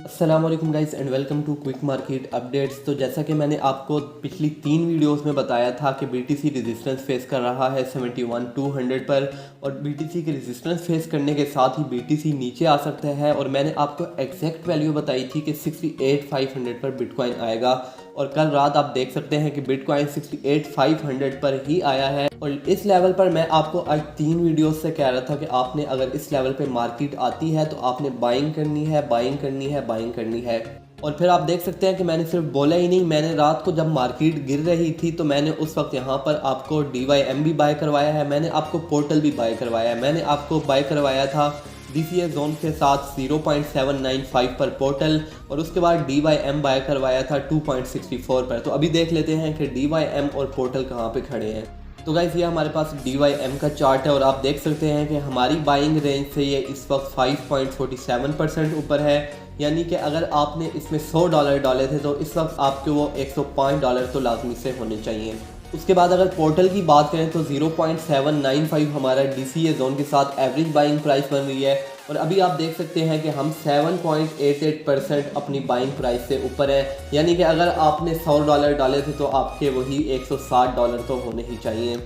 अस्सलाम वालेकुम guys and welcome to quick market updates. तो जैसा कि मैंने आपको पिछली 3 वीडियोस में बताया था कि बीटीसी रेजिस्टेंस फेस कर रहा है 71,200 पर, और बीटीसी के रेजिस्टेंस फेस करने के साथ ही बीटीसी नीचे आ सकता है। और मैंने आपको एग्जैक्ट वैल्यू बताई थी कि 68,500 पर बिटकॉइन आएगा, और कल रात आप देख सकते हैं कि बिटकॉइन 68,500 पर ही आया है। और इस लेवल पर मैं आपको आज 3 वीडियोस से कह रहा था कि आपने अगर इस लेवल पे मार्केट आती है तो आपने बाइंग करनी है, बाइंग करनी है, बाइंग करनी है। और फिर आप देख सकते हैं कि मैंने सिर्फ बोला ही नहीं, मैंने रात को जब मार्केट गिर रही थी तो मैंने उस वक्त यहाँ पर आपको DYM भी बाय करवाया है, मैंने आपको पोर्टल भी बाय करवाया है। मैंने आपको बाय करवाया था DCA जोन के साथ 0.795 पर पोर्टल, और उसके बाद DYM बाय करवाया था 2.64 पर। तो अभी देख लेते हैं कि DYM और पोर्टल कहाँ पे खड़े हैं। तो गाइस ये हमारे पास DYM का चार्ट है, और आप देख सकते हैं कि हमारी बाइंग रेंज से ये इस वक्त 5.47% ऊपर है। यानी कि अगर आपने इसमें $100 डाले थे तो इस वक्त आपके वो $105 तो लाजमी से होने चाहिए। उसके बाद अगर पोर्टल की बात करें तो 0.795 हमारा DCA जोन के साथ एवरेज बाइंग प्राइस बन रही है, और अभी आप देख सकते हैं कि हम 7.88% अपनी बाइंग प्राइस से ऊपर है। यानी कि अगर आपने $100 डाले थे तो आपके वही $160 तो होने ही चाहिए।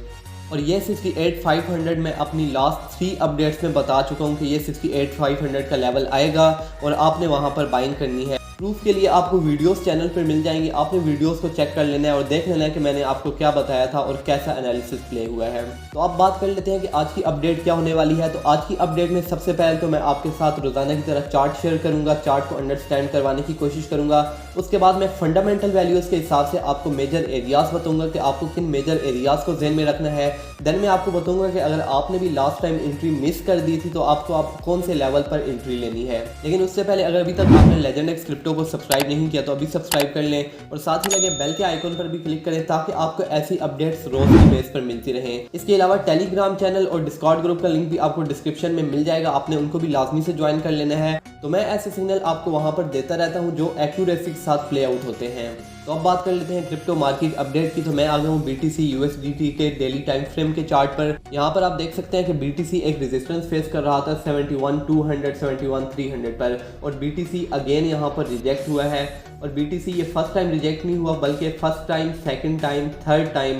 और ये 68,500 में अपनी लास्ट 3 अपडेट्स में बता चुका हूँ कि ये 68,500 का लेवल आएगा और आपने वहाँ पर बाइंग करनी है। प्रूफ के लिए आपको वीडियोस चैनल पर मिल जाएंगी, आपने वीडियोस को चेक कर लेना है और देख लेना है कि मैंने आपको क्या बताया था और कैसा एनालिसिस प्ले हुआ है। तो अब बात कर लेते हैं कि आज की अपडेट क्या होने वाली है। तो आज की अपडेट में सबसे पहले तो मैं आपके साथ रोजाना की तरह चार्ट शेयर करूंगा, चार्ट को अंडरस्टैंड करवाने की कोशिश करूंगा। उसके बाद मैं फंडामेंटल वैल्यूज़ के हिसाब से आपको मेजर एरियाज बताऊंगा कि आपको किन मेजर एरियाज को ध्यान में रखना है। देन मैं आपको बताऊंगा कि अगर आपने भी लास्ट टाइम एंट्री मिस कर दी थी तो आपको कौन से लेवल पर एंट्री लेनी है। लेकिन उससे पहले अगर अभी तक आपने लेजेंड एक्स क्रिप्टो को सब्सक्राइब नहीं किया तो अभी सब्सक्राइब कर लें, और साथ ही लगे बेल के आइकन पर भी क्लिक करें ताकि आपको ऐसी अपडेट्स रोज की बेस पर मिलती रहें। इसके अलावा टेलीग्राम चैनल और डिस्कॉर्ड ग्रुप का लिंक भी आपको डिस्क्रिप्शन में मिल जाएगा, आपने उनको भी लाजमी से ज्वाइन कर लेना है। तो मैं ऐसे सिग्नल आपको वहां पर देता रहता हूं जो एक्यूरेसी के साथ प्ले आउट होते हैं। तो अब बात कर लेते हैं क्रिप्टो मार्केट अपडेट की। तो मैं आ गया हूँ BTC USDT के डेली टाइम फ्रेम के चार्ट पर। यहाँ पर आप देख सकते हैं कि BTC एक रेजिस्टेंस फेस कर रहा था 71,200 71,300 पर, और BTC अगेन यहाँ पर रिजेक्ट हुआ है। और BTC ये फर्स्ट टाइम रिजेक्ट नहीं हुआ बल्कि first time, second time, third time,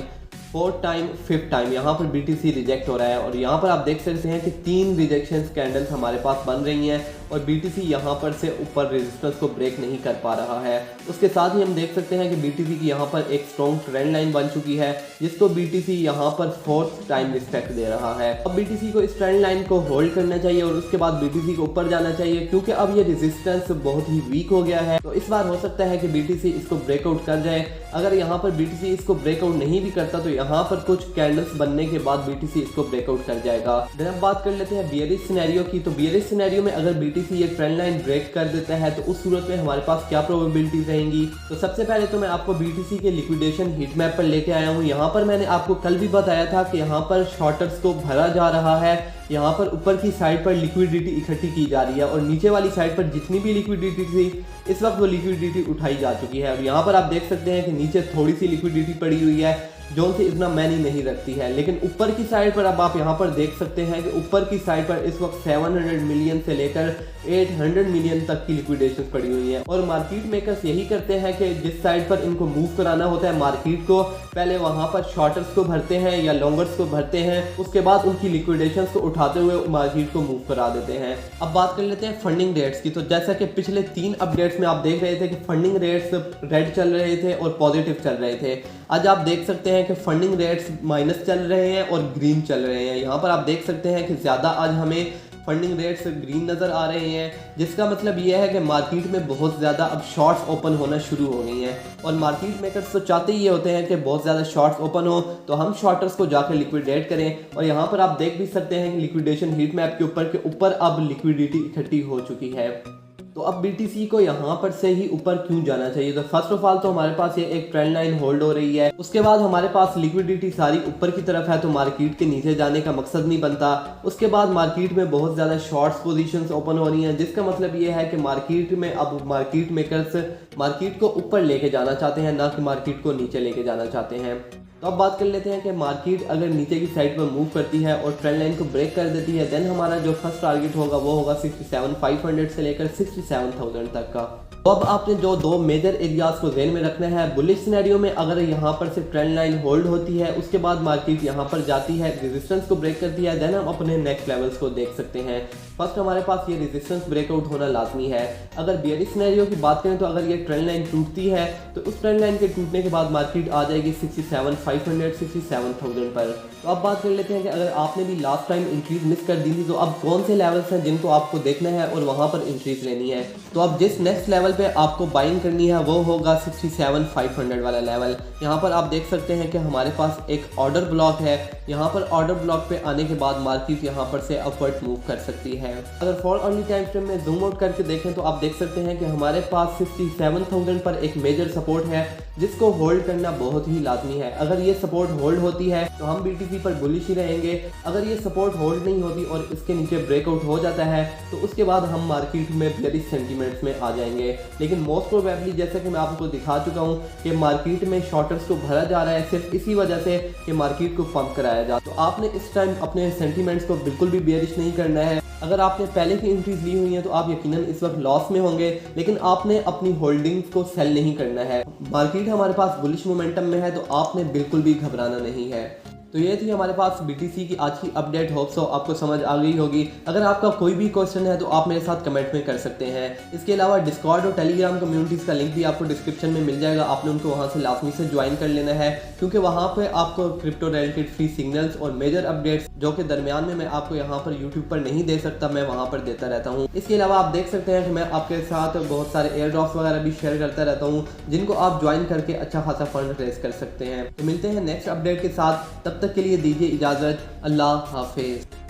fourth time, fifth time यहाँ पर BTC रिजेक्ट हो रहा है। और यहाँ पर आप देख सकते हैं कि 3 रिजेक्शन कैंडल्स हमारे पास बन रही हैं, और BTC यहाँ पर से ऊपर रेजिस्टेंस को ब्रेक नहीं कर पा रहा है। उसके साथ ही हम देख सकते हैं कि BTC की यहाँ पर एक स्ट्रॉन्ग ट्रेंड लाइन बन चुकी है जिसको BTC यहाँ पर फोर्थ टाइम रिस्पेक्ट दे रहा है। अब BTC को इस ट्रेंड लाइन को होल्ड करना चाहिए और उसके बाद BTC को ऊपर जाना चाहिए, क्योंकि अब ये रेजिस्टेंस बहुत ही वीक हो गया है। तो इस बार हो सकता है कि BTC इसको ब्रेकआउट कर जाए। अगर यहाँ पर BTC इसको ब्रेकआउट नहीं भी करता तो यहाँ पर कुछ कैंडल्स बनने के बाद BTC इसको ब्रेकआउट कर जाएगा। फिर अब बात कर लेते हैं बियरिश सिनेरियो की। तो बियरिश सिनेरियो में अगर BTC ये ट्रेंड लाइन ब्रेक कर देता है तो उस सूरत में हमारे पास क्या प्रोबेबिलिटीज रहेंगी। तो सबसे पहले तो मैं आपको BTC के लिक्विडेशन हीट मैप पर लेके आया हूँ। यहाँ पर मैंने आपको कल भी बताया था कि यहाँ पर शॉर्टर्स को भरा जा रहा है। यहाँ पर ऊपर की साइड पर लिक्विडिटी इकट्ठी की जा रही है, और नीचे वाली साइड पर जितनी भी लिक्विडिटी थी इस वक्त वो लिक्विडिटी उठाई जा चुकी है। और यहाँ पर आप देख सकते हैं कि नीचे थोड़ी सी लिक्विडिटी पड़ी हुई है जो से इतना मैनी नहीं रखती है। लेकिन ऊपर की साइड पर अब आप यहाँ पर देख सकते हैं कि ऊपर की साइड पर इस वक्त 700 मिलियन से लेकर 800 मिलियन तक की लिक्विडेशन पड़ी हुई है। और मार्केट मेकर्स यही करते हैं कि जिस साइड पर इनको मूव कराना होता है मार्केट को, पहले वहाँ पर शॉर्टर्स को भरते हैं या लॉन्गर्स को भरते हैं, उसके बाद उनकी लिक्विडेशन को उठाते हुए मार्केट को मूव करा देते हैं। अब बात कर लेते हैं फंडिंग रेट्स की। तो जैसा कि पिछले 3 अपडेट्स में आप देख रहे थे कि फंडिंग रेट्स रेड चल रहे थे और पॉजिटिव चल रहे थे। आज आप देख सकते हैं कि फंडिंग रेट्स माइनस चल रहे हैं और ग्रीन चल रहे हैं। यहाँ पर आप देख सकते हैं कि ज़्यादा आज हमें फंडिंग रेट्स ग्रीन नज़र आ रहे हैं, जिसका मतलब ये है कि मार्केट में बहुत ज़्यादा अब शॉर्ट्स ओपन होना शुरू हो गई हैं। और मार्केट मेकर्स तो चाहते ही होते हैं कि बहुत ज़्यादा शॉर्ट्स ओपन हो तो हम शॉर्टर्स को जाकर लिक्विडेट करें। और यहाँ पर आप देख भी सकते हैं कि लिक्विडेशन हीट मैप के ऊपर अब लिक्विडिटी इकट्ठी हो चुकी है। तो अब BTC को यहाँ पर से ही ऊपर क्यों जाना चाहिए। तो फर्स्ट ऑफ ऑल तो हमारे पास ये एक ट्रेंड लाइन होल्ड हो रही है, उसके बाद हमारे पास लिक्विडिटी सारी ऊपर की तरफ है तो मार्केट के नीचे जाने का मकसद नहीं बनता। उसके बाद मार्केट में बहुत ज़्यादा शॉर्ट्स पोजीशंस ओपन हो रही हैं, जिसका मतलब ये है कि मार्केट में अब मार्केट मेकर्स मार्केट को ऊपर लेके जाना चाहते हैं, ना कि मार्केट को नीचे लेके जाना चाहते हैं। तो अब बात कर लेते हैं कि मार्केट अगर नीचे की साइड पर मूव करती है और ट्रेंड लाइन को ब्रेक कर देती है, देन हमारा जो फर्स्ट टारगेट होगा वो होगा 67,500 से लेकर 67,000 तक का। तो अब आपने जो दो मेजर एरियाज को ध्यान में रखना है। बुलिश सिनेरियो में अगर यहाँ पर से ट्रेंड लाइन होल्ड होती है, उसके बाद मार्केट यहाँ पर जाती है, रेजिस्टेंस को ब्रेक करती है, देन हम अपने नेक्स्ट लेवल्स को देख सकते हैं। फर्स्ट हमारे पास ये रेजिस्टेंस ब्रेकआउट होना लाजमी है। अगर बेयरिश सिनेरियो की बात करें तो अगर ये ट्रेंड लाइन टूटती है तो उस ट्रेंड लाइन के टूटने के बाद मार्केट आ जाएगी 67,500 67,000 पर। तो अब बात कर लेते हैं कि अगर आपने भी लास्ट टाइम इंक्रीज मिस कर दी थी तो अब कौन से लेवल्स हैं जिनको आपको देखना है और वहाँ पर इंक्रीज लेनी है। तो अब जिस नेक्स्ट लेवल पे आपको बाइंग करनी है वो होगा 67,500 वाला लेवल। यहाँ पर आप देख सकते हैं कि हमारे पास एक ऑर्डर ब्लॉक है। यहाँ पर ऑर्डर ब्लॉक पे आने के बाद मार्केट यहाँ पर से अपवर्ड मूव कर सकती है। अगर फॉर अर्ली टाइम फ्रेम में जूम आउट करके देखें तो आप देख सकते हैं कि हमारे पास 67,000 पर एक मेजर सपोर्ट है जिसको होल्ड करना बहुत ही लाजमी है। अगर ये सपोर्ट होल्ड होती है तो हम BTC पर बुलिश ही रहेंगे। अगर ये सपोर्ट होल्ड नहीं होती और इसके नीचे ब्रेकआउट हो जाता है तो उसके बाद हम मार्केट में बेयरिश सेंटीमेंट्स में आ जाएंगे। लेकिन मोस्ट प्रोबेबली जैसे कि मैं आपको दिखा चुका हूँ कि मार्केट में शॉर्टर्स को भरा जा रहा है सिर्फ इसी वजह से कि मार्केट को पंप कराया जा। तो आपने इस टाइम अपने सेंटीमेंट्स को बिल्कुल भी बेयरिश नहीं करना है। अगर आपने पहले की एंट्रीज ली हुई है तो आप यकीनन इस वक्त लॉस में होंगे, लेकिन आपने अपनी होल्डिंग्स को सेल नहीं करना है। मार्केट हमारे पास बुलिश मोमेंटम में है तो आपने बिल्कुल भी घबराना नहीं है। तो ये थी हमारे पास BTC की आज की अपडेट। होप सो आपको समझ आ गई होगी। अगर आपका कोई भी क्वेश्चन है तो आप मेरे साथ कमेंट में कर सकते हैं। इसके अलावा डिस्कॉर्ड और टेलीग्राम कम्युनिटीज़ का लिंक भी आपको डिस्क्रिप्शन में मिल जाएगा। आपने उनको वहाँ से लाजमी से ज्वाइन कर लेना है क्योंकि वहाँ पे आपको क्रिप्टो रिलेटेड फ्री सिग्नल्स और मेजर अपडेट्स जो कि दरमियान में मैं आपको यहाँ पर यूट्यूब पर नहीं दे सकता, मैं वहाँ पर देता रहता हूँ। इसके अलावा आप देख सकते हैं कि मैं आपके साथ बहुत सारे एयर ड्रॉप्स वगैरह भी शेयर करता रहता हूँ जिनको आप ज्वाइन करके अच्छा खासा फंड रेज कर सकते हैं। तो मिलते हैं नेक्स्ट अपडेट के साथ, तब तक के लिए दीजिए इजाज़त। अल्लाह हाफिज़।